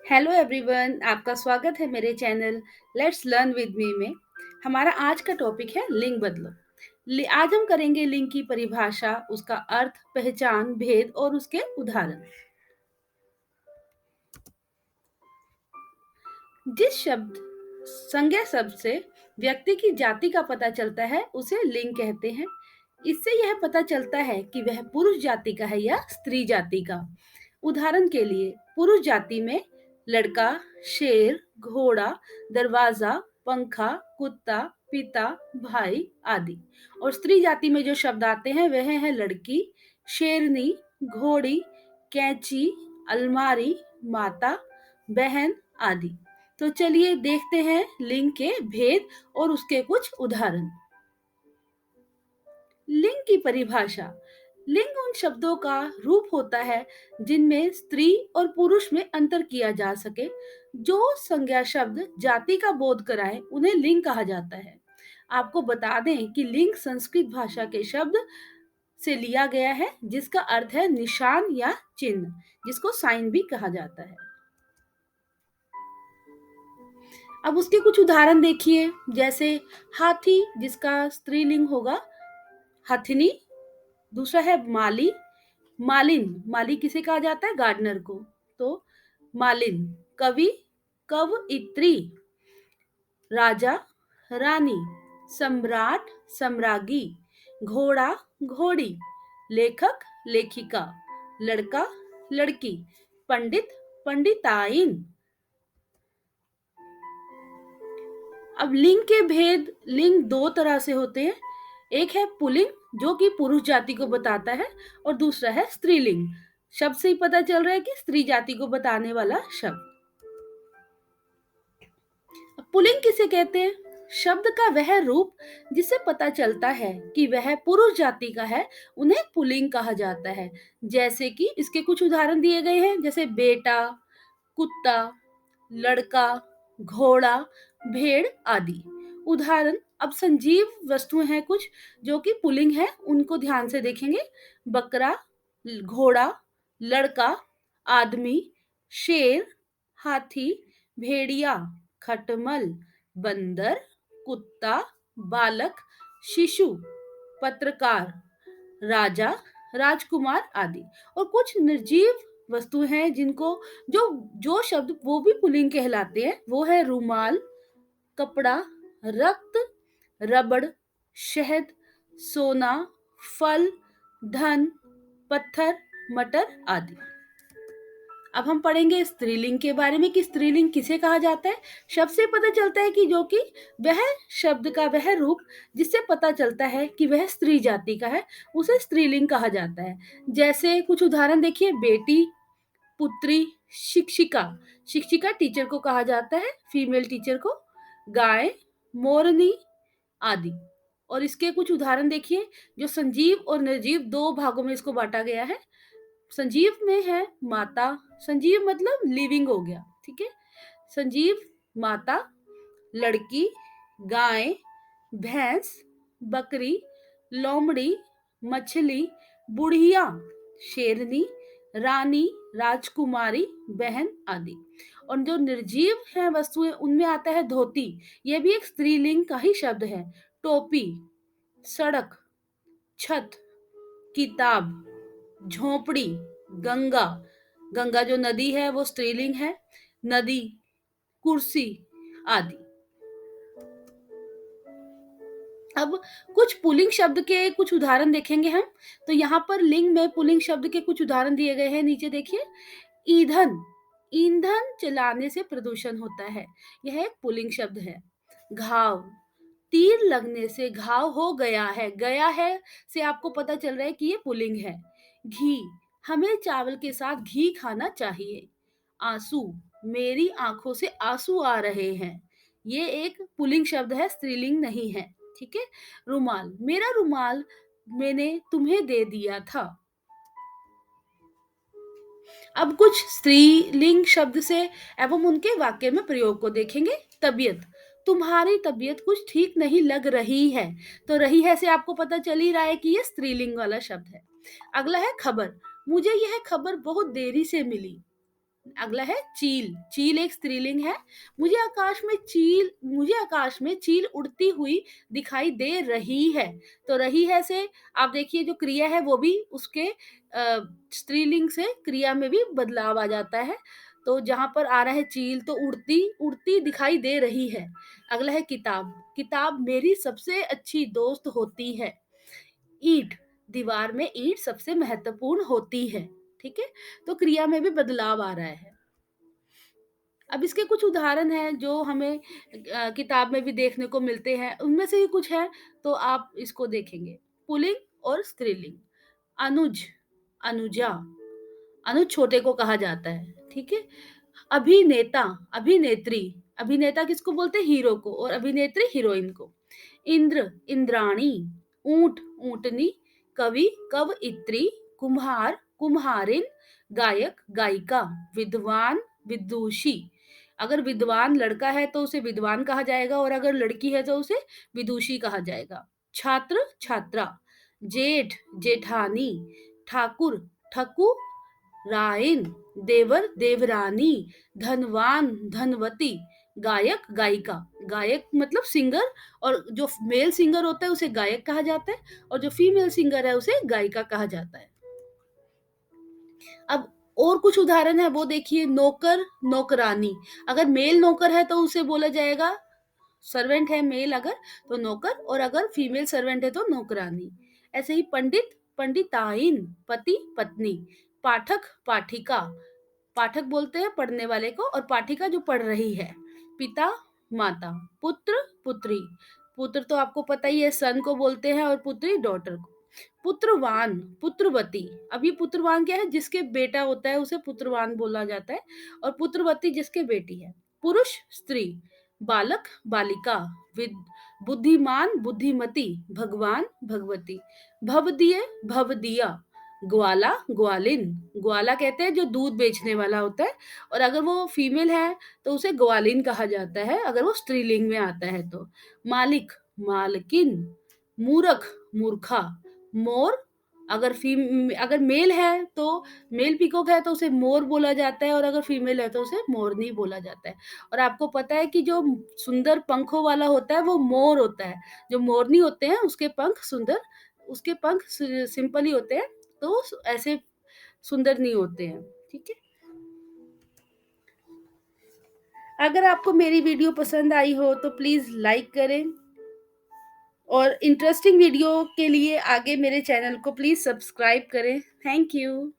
Hello everyone, आपका स्वागत है मेरे channel let's learn with me में। हमारा आज का टॉपिक है लिंग बदलो। आज हम करेंगे लिंग की परिभाषा, उसका अर्थ, पहचान, भेद और उसके उदाहरण। जिस शब्द संज्ञा शब्द से व्यक्ति की जाति का पता चलता है उसे लिंग कहते हैं। इससे यह पता चलता है कि वह पुरुष जाति का है या स्त्री जाति का। उदाहरण के लिए पुरुष जाति में लड़का, शेर, घोड़ा, दरवाजा, पंखा, कुत्ता, पिता, भाई आदि। और स्त्री जाति में जो शब्द आते हैं वह है लड़की, शेरनी, घोड़ी, कैंची, अलमारी, माता, बहन आदि। तो चलिए देखते हैं लिंग के भेद और उसके कुछ उदाहरण। लिंग की परिभाषा। लिंग उन शब्दों का रूप होता है जिनमें स्त्री और पुरुष में अंतर किया जा सके। जो संज्ञा शब्द जाति का बोध कराए उन्हें लिंग कहा जाता है। आपको बता दें कि लिंग संस्कृत भाषा के शब्द से लिया गया है जिसका अर्थ है निशान या चिन्ह, जिसको साइन भी कहा जाता है। अब उसके कुछ उदाहरण देखिए, जैसे हाथी जिसका स्त्रीलिंग होगा हथिनी। दूसरा है माली, मालिन, माली किसे कहा जाता है? गार्डनर को। तो मालिन। कवि, कवइत्री। राजा, रानी। सम्राट, सम्राज्ञी। घोड़ा, घोड़ी। लेखक, लेखिका। लड़का, लड़की। पंडित, पंडिताइन। अब लिंग के भेद। लिंग दो तरह से होते हैं। एक है पुल्लिंग जो कि पुरुष जाति को बताता है, और दूसरा है स्त्रीलिंग। शब्द से ही पता चल रहा है कि स्त्री जाति को बताने वाला शब्द। पुल्लिंग किसे कहते हैं? शब्द का वह रूप जिससे पता चलता है कि वह पुरुष जाति का है, उन्हें पुल्लिंग कहा जाता है। जैसे कि इसके कुछ उदाहरण दिए गए हैं, जैसे बेटा, कुत्ता, लड़का, घोड़ा, भेड़ आदि। उदाहरण। अब संजीव वस्तुएं हैं कुछ जो कि पुल्लिंग है, उनको ध्यान से देखेंगे। बकरा, घोड़ा, लड़का, आदमी, शेर, हाथी, भेड़िया, खटमल, बंदर, कुत्ता, बालक, शिशु, पत्रकार, राजा, राजकुमार आदि। और कुछ निर्जीव वस्तुएं हैं जिनको जो जो शब्द वो भी पुल्लिंग कहलाते हैं, वो है रूमाल, कपड़ा, रक्त, रबड़, शहद, सोना, फल, धन, पत्थर, मटर आदि। अब हम पढ़ेंगे स्त्रीलिंग के बारे में कि स्त्रीलिंग किसे कहा जाता है। शब्द से पता चलता है कि जो कि वह शब्द का वह रूप जिससे पता चलता है कि वह स्त्री जाति का है, उसे स्त्रीलिंग कहा जाता है। जैसे कुछ उदाहरण देखिए। बेटी, पुत्री, शिक्षिका। शिक्षिका टीचर को कहा जाता है, फीमेल टीचर को। गाय, मोरनी आदि। और इसके कुछ उदाहरण देखिए। जो संजीव और निर्जीव दो भागों में इसको बांटा गया है। संजीव में है माता। संजीव मतलब लिविंग हो गया, ठीक है। संजीव माता, लड़की, गाय, भैंस, बकरी, लोमड़ी, मछली, बुढ़िया, शेरनी, रानी, राजकुमारी, बहन आदि। और जो निर्जीव है वस्तुएं, उनमें आता है धोती। यह भी एक स्त्रीलिंग का ही शब्द है। टोपी, सड़क, छत, किताब, झोपड़ी, गंगा। गंगा जो नदी है वो स्त्रीलिंग है। नदी, कुर्सी आदि। अब कुछ पुल्लिंग शब्द के कुछ उदाहरण देखेंगे हम। तो यहाँ पर लिंग में पुल्लिंग शब्द के कुछ उदाहरण दिए गए हैं, नीचे देखिए। ईंधन, ईंधन जलाने से प्रदूषण होता है, यह एक पुल्लिंग शब्द है। घाव, तीर लगने से घाव हो गया है। गया है से आपको पता चल रहा है कि ये पुल्लिंग है। घी, हमें चावल के साथ घी खाना चाहिए। आंसू, मेरी आंखों से आंसू आ रहे हैं। ये एक पुल्लिंग शब्द है, स्त्रीलिंग नहीं है, ठीक है। रुमाल, मेरा रुमाल मैंने तुम्हें दे दिया था। अब कुछ स्त्रीलिंग शब्द से एवं उनके वाक्य में प्रयोग को देखेंगे। तबीयत, तुम्हारी तबीयत कुछ ठीक नहीं लग रही है। तो रही है से आपको पता चल ही रहा है कि ये स्त्रीलिंग वाला शब्द है। अगला है खबर, मुझे यह खबर बहुत देरी से मिली। अगला है चील। चील एक स्त्रीलिंग है। मुझे आकाश में चील उड़ती हुई दिखाई दे रही है। तो रही है से आप देखिए जो क्रिया है वो भी उसके स्त्रीलिंग से क्रिया में भी बदलाव आ जाता है। तो जहाँ पर आ रहा है चील तो उड़ती उड़ती दिखाई दे रही है। अगला है किताब। किताब मेरी सबसे अच्छी दोस्त होती है। ईंट, दीवार में ईंट सबसे महत्वपूर्ण होती है। ठीक है? तो क्रिया में भी बदलाव आ रहा है। अब इसके कुछ उदाहरण हैं जो हमें किताब में भी देखने को मिलते हैं। उनमें से ही कुछ हैं तो आप इसको देखेंगे। पुल्लिंग और स्त्रीलिंग। अनुज, अनुजा। अनुज छोटे को कहा जाता है। ठीक है? अभिनेता, अभिनेत्री। अभिनेता किसको बोलते हैं? हीरो को। और अभिनेत्री हीरोइन को। इंद्र, इंद्राणी। ऊंट, ऊंटनी। कवि, कवयित्री। कुम्हार, कुम्हारिन। गायक, गायिका। विद्वान, विदुषी। अगर विद्वान लड़का है तो उसे विद्वान कहा जाएगा और अगर लड़की है तो उसे विदुषी कहा जाएगा। छात्र, छात्रा। जेठ, जेठानी। ठाकुर, ठकुराइन। देवर, देवरानी। धनवान, धनवती। गायक, गायिका। गायक मतलब सिंगर। और जो मेल सिंगर होता है उसे गायक कहा जाता है और जो फीमेल सिंगर है उसे गायिका कहा जाता है। अब और कुछ उदाहरण है वो देखिए। नौकर, नौकरानी। अगर मेल नौकर है तो उसे बोला जाएगा, सर्वेंट है मेल अगर तो नौकर, और अगर फीमेल सर्वेंट है तो नौकरानी। ऐसे ही पंडित, पंडिताइन। पति, पत्नी। पाठक, पाठिका। पाठक बोलते हैं पढ़ने वाले को और पाठिका जो पढ़ रही है। पिता, माता। पुत्र, पुत्री। पुत्र तो आपको पता ही है सन को बोलते हैं और पुत्री डॉटर को। पुत्रवान, पुत्रवती। अब ये पुत्रवान क्या है? जिसके बेटा होता है उसे पुत्रवान बोला जाता है और पुत्रवती जिसके बेटी है। पुरुष, स्त्री। बालक, बालिका। विद बुद्धिमान, बुद्धिमती। भगवान, भगवती। भवदीय, भवदिया। ग्वाला, ग्वालिन। ग्वाला कहते हैं जो दूध बेचने वाला होता है और अगर वो फीमेल है तो उसे ग्वालिन कहा जाता है अगर वो स्त्रीलिंग में आता है तो। मालिक, मालकिन। मूरख, मूर्खा। मोर, अगर मेल है तो मेल पीकॉक है तो उसे मोर बोला जाता है और अगर फीमेल है तो उसे मोरनी बोला जाता है। और आपको पता है कि जो सुंदर पंखों वाला होता है वो मोर होता है। जो मोरनी होते हैं उसके पंख सिंपल ही होते हैं तो ऐसे सुंदर नहीं होते हैं। ठीक है? अगर आपको मेरी वीडियो पसंद आई हो तो प्लीज़ लाइक करें और इंटरेस्टिंग वीडियो के लिए आगे मेरे चैनल को प्लीज़ सब्सक्राइब करें। Thank you.